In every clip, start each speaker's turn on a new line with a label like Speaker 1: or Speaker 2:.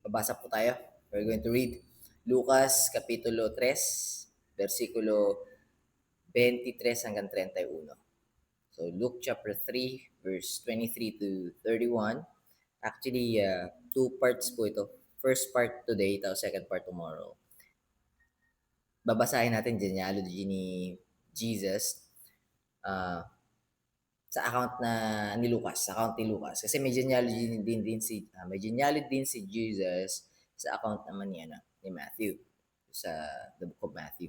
Speaker 1: Babasa po tayo. We're going to read Lucas Kapitulo 3, versikulo 23 hanggang 31. So Luke chapter 3, verse 23 to 31. Actually, two parts po ito. First part today, tapos second part tomorrow. Babasahin natin genealogy ni Jesus sa account ni Lucas, sa account ni Lucas. Kasi may genealogy din si Jesus sa account naman ni Matthew, sa the book of Matthew.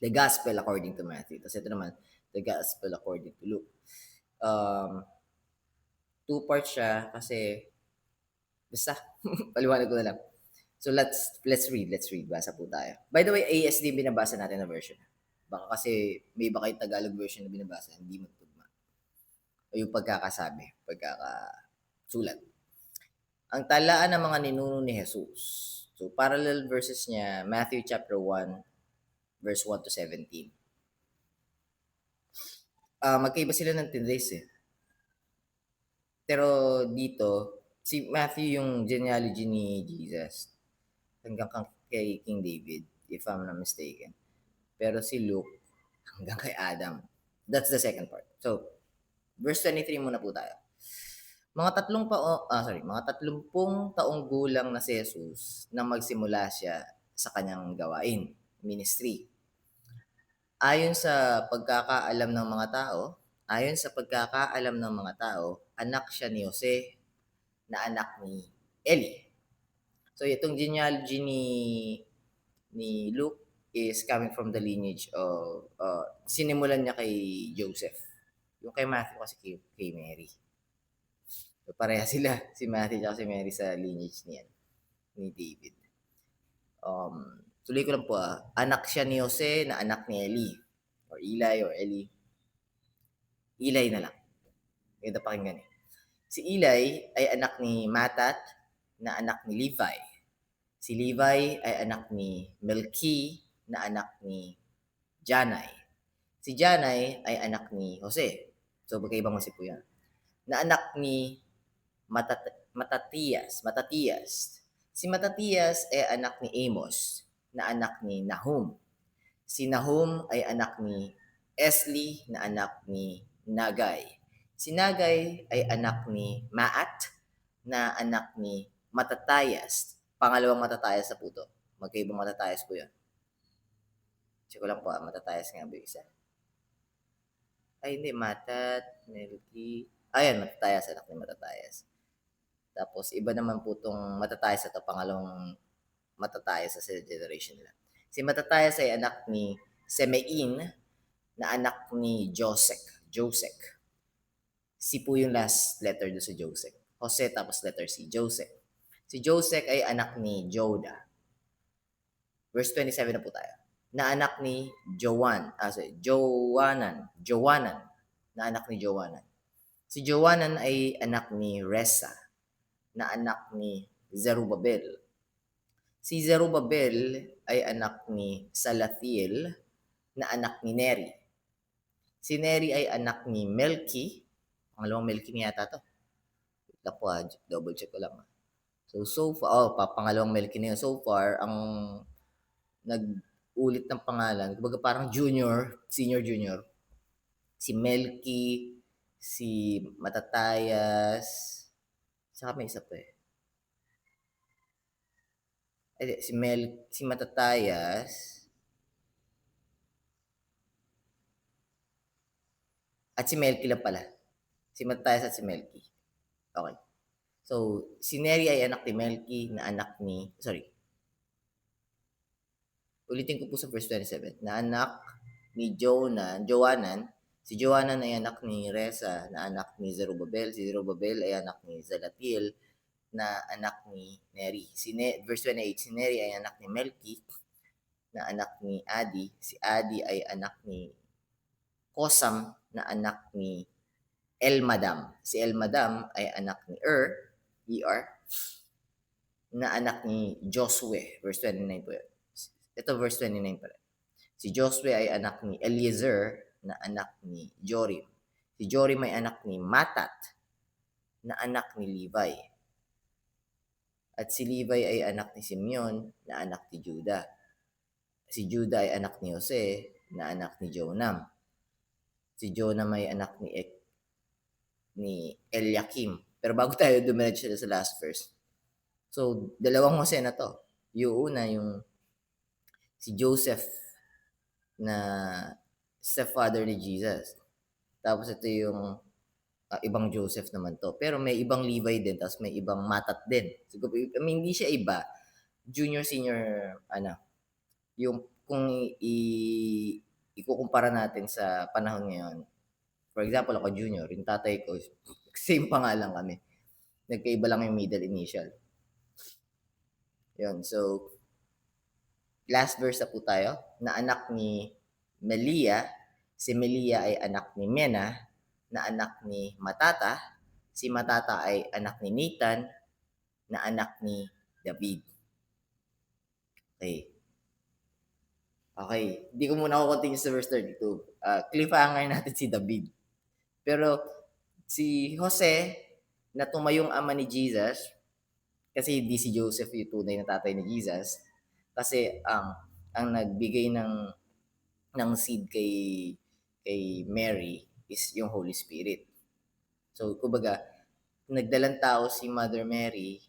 Speaker 1: The Gospel according to Matthew. Tapos ito naman, the Gospel according to Luke. Two parts siya kasi basta paliwanag ko na lang. So let's read. Basa po tayo. By the way, ASD binabasa natin na version. Baka kasi may iba kayong Tagalog version na binabasa, hindi magtugma. O yung pagkakasulat. Ang talaan ng mga ninuno ni Jesus. So parallel verses niya, Matthew chapter 1, verse 1 to 17. Magkaiba sila ng tindays eh. Pero dito, si Matthew yung genealogy ni Jesus. Hanggang kay King David, if I'm not mistaken. Pero si Luke, hanggang kay Adam. That's the second part. So, verse 23 muna po tayo. Mga 30 taong gulang na si Jesus nang magsimula siya sa kanyang gawain, ministry. Ayon sa pagkakaalam ng mga tao, anak siya ni Jose na anak ni Eli. So itong genealogy ni Luke is coming from the lineage of sinimulan niya kay Joseph. Yung kay Matthew kasi kay Mary. So pareha sila, si Matthew at si Mary sa lineage ni David. Tuloy ko lang po anak siya ni Jose na anak ni Eli. Or Eli. Eli na lang. Ganda pakinggan eh. Si Eli ay anak ni Matat na anak ni Levi. Si Levi ay anak ni Melki na anak ni Janai. Si Janai ay anak ni Jose. So magkaibang Jose po yan. Na anak ni Matatias. Si Matatias ay anak ni Amos na anak ni Nahum. Si Nahum ay anak ni Esli na anak ni Nagay. Si Nagay ay anak ni Maat na anak ni Matatayas. Pangalawang Matatayas sa puto. Magkaibang Matatayas po yan. Check ko lang po, Matatayas nga ba isa? Ay hindi, Melki. Ayan, Matatayas, anak ni Matatayas. Tapos iba naman po itong Matatayas ito, pangalawang Matatayas sa generation nila. Si Matatayas ay anak ni Semein na anak ni Josek. Si po yung last letter doon sa Josek. Jose tapos letter C, Josek. Si Josek ay anak ni Joda. Verse 27 na po tayo. Na anak ni Joanan. Na anak ni Joanan. Si Joanan ay anak ni Resa na anak ni Zerubabel. Si Zerubabel ay anak ni Salathiel na anak ni Neri. Si Neri ay anak ni Melki. Pangalawang Melki niya yata to. Ito po double check ko lang. So far, pangalawang Melki niya. So far, ang nag-ulit ng pangalan, kumbaga parang senior junior. Si Melki, si Matatayas, saka may isa pa eh. Si Matatayas, at si Melki lang pala. Si Matatayas at si Melki. Okay. So, si Neri ay anak ni Melki na anak ni, ulitin ko po sa verse 27, na anak ni Joanan, si Joanan ay anak ni Resa na anak ni Zerubabel, si Zerubabel ay anak ni Zalatiel na anak ni Neri. Verse 28, si Neri ay anak ni Melki na anak ni Adi, si Adi ay anak ni Kosam na anak ni Elmadam. Si Elmadam ay anak ni na anak ni Josue. Verse 29 po yun. Ito verse 29 pa rin. Si Josue ay anak ni Eliezer na anak ni Jorim. Si Jorim ay anak ni Matat na anak ni Levi. At si Levi ay anak ni Simeon na anak ni Juda. Si Juda ay anak ni Jose na anak ni Jonam. Si Jonam ay anak ni Eliakim. Pero bago tayo dumiretso sa last verse. So, dalawang Jose na to. Yung una, yung si Joseph na stepfather ni Jesus. Tapos ito yung ibang Joseph naman to. Pero may ibang Levi din, tapos may ibang Matat din. So, I mean, hindi siya iba. Junior, senior, yung kung ikukumpara natin sa panahon ngayon. For example, ako junior, yung tatay ko, same pangalan kami. Nagkaiba lang yung middle initial. Yun, so, last verse na po tayo, na anak ni Melia. Si Melia ay anak ni Mena, na anak ni Matata. Si Matata ay anak ni Nathan, na anak ni David. Okay. Okay. Hindi ko muna ako continue sa verse 32. Cliffhanger natin si David. Pero si Jose, na tumayong ama ni Jesus, kasi hindi si Joseph yung tunay na tatay ni Jesus, kasi ang nagbigay ng seed kay Mary is yung Holy Spirit. So, kumbaga, nagdalang tao si Mother Mary,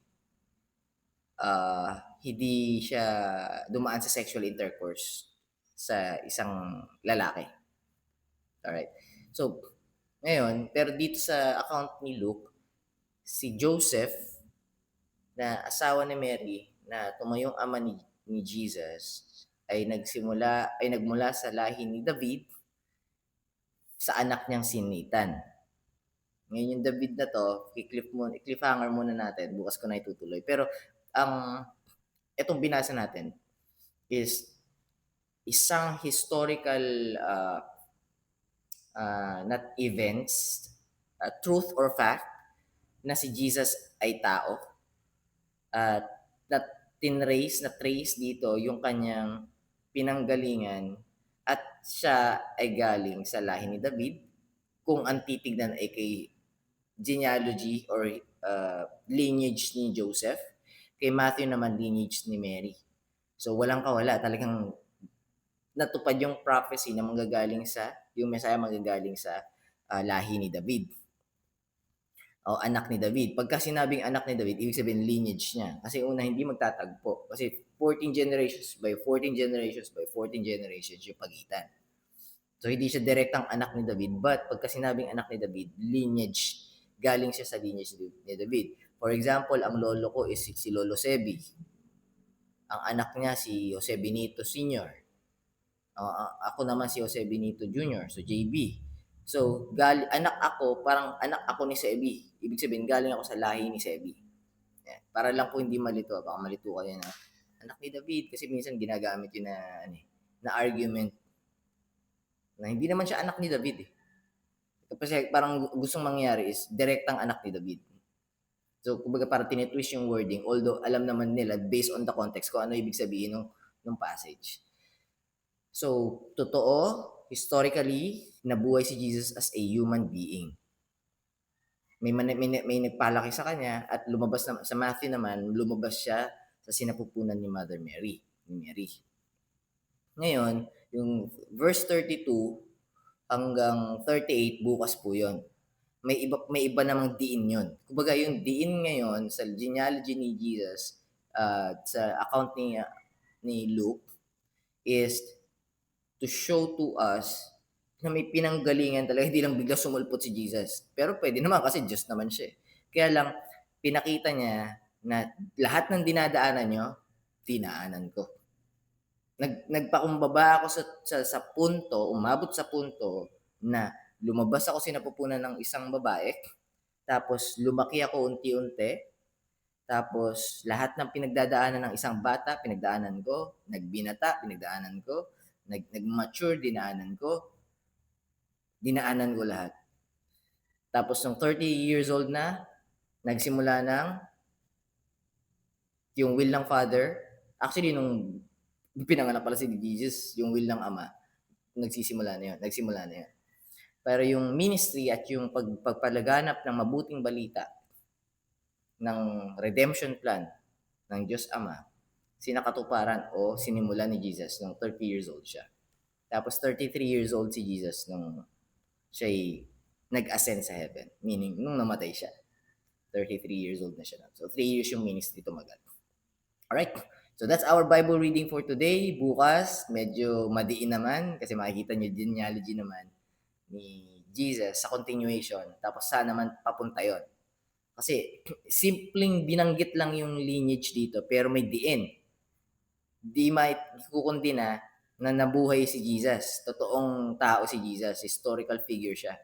Speaker 1: hindi siya dumaan sa sexual intercourse sa isang lalaki. Alright. So, ngayon, pero dito sa account ni Luke, si Joseph, na asawa ni Mary, na tumayong ama ni Jesus, ay nagmula sa lahi ni David sa anak niyang si Nathan. Ngayon yung David na to, i-cliffhanger muna natin, bukas ko na itutuloy. Pero itong binasa natin is isang historical not events, truth or fact, na si Jesus ay tao, at na trace dito yung kanyang pinanggalingan, at siya ay galing sa lahi ni David, kung ang titignan ay kay genealogy or lineage ni Joseph. Kay Matthew naman, lineage ni Mary. So walang kawala, talagang natupad yung prophecy na yung Messiah manggagaling sa lahi ni David o anak ni David. Pagka sinabing anak ni David, ibig sabihin lineage niya. Kasi una, hindi magtatagpo. Kasi 14 generations by 14 generations by 14 generations yung pagitan. So, hindi siya direktang anak ni David, but pagka sinabing anak ni David, lineage, galing siya sa lineage ni David. For example, ang lolo ko is si Lolo Sebi. Ang anak niya si Jose Benito Sr. Ako naman si Jose Benito Jr., so JB. So, anak ako ni Sebi. Ibig sabihin, galing ako sa lahi ni Sebi. Yan. Para lang po hindi malito. Baka malito kayo na anak ni David. Kasi minsan ginagamit yun na argument na hindi naman siya anak ni David eh. Kasi parang gustong mangyari is direktang anak ni David. So, kumbaga parang tinitwist yung wording, although alam naman nila based on the context kung ano ibig sabihin ng passage. So, totoo, historically, nabuhay si Jesus as a human being. May nagpalaki sa kanya at lumabas na, sa Matthew naman, lumabas siya sa sinapupunan ni Mother Mary, ni Mary. Ngayon, yung verse 32 hanggang 38, bukas po yon. May iba namang diin yon. Kumbaga yung diin ngayon sa genealogy ni Jesus, sa account ni Luke, is to show to us na may pinanggalingan talaga, hindi lang bigla sumulpot si Jesus. Pero pwede naman kasi Diyos naman siya. Kaya lang, pinakita niya na lahat ng dinadaanan nyo, dinaanan ko. Nagpakumbaba ako sa punto, umabot sa punto na lumabas ako sinapupunan ng isang babae, tapos lumaki ako unti-unti, tapos lahat ng pinagdadaanan ng isang bata, pinagdaanan ko, nagbinata, pinagdaanan ko, nag-mature, dinaanan ko lahat. Tapos nung 30 years old na, nagsimula ng yung will ng Father. Actually, nung pinanganak pala si Jesus, yung will ng Ama, nagsimula na yun. Pero yung ministry at yung pagpalaganap ng mabuting balita ng redemption plan ng Diyos Ama, sinakatuparan o sinimulan ni Jesus nung 30 years old siya. Tapos 33 years old si Jesus nung siya'y nag-ascend sa heaven. Meaning, nung namatay siya. 33 years old na siya. So 3 years yung ministry tumagal. Alright? So that's our Bible reading for today. Bukas, medyo madiin naman kasi makikita nyo genealogy naman ni Jesus sa continuation. Tapos saan naman papunta yon? Kasi simpleng binanggit lang yung lineage dito pero may diin. Di maikukundi na nabuhay si Jesus. Totoong tao si Jesus. Historical figure siya.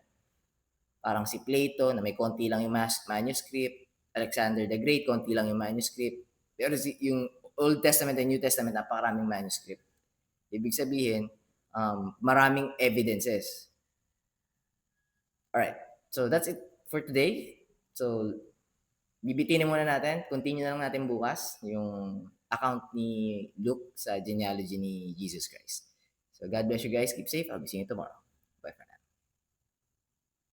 Speaker 1: Parang si Plato na may konti lang yung manuscript. Alexander the Great, konti lang yung manuscript. Pero yung Old Testament and New Testament, napakaraming manuscript. Ibig sabihin, maraming evidences. Alright. So that's it for today. So bibitinin muna natin. Continue na lang natin bukas yung account ni Luke sa genealogy ni Jesus Christ. So God bless you guys. Keep safe. I'll be seeing you tomorrow.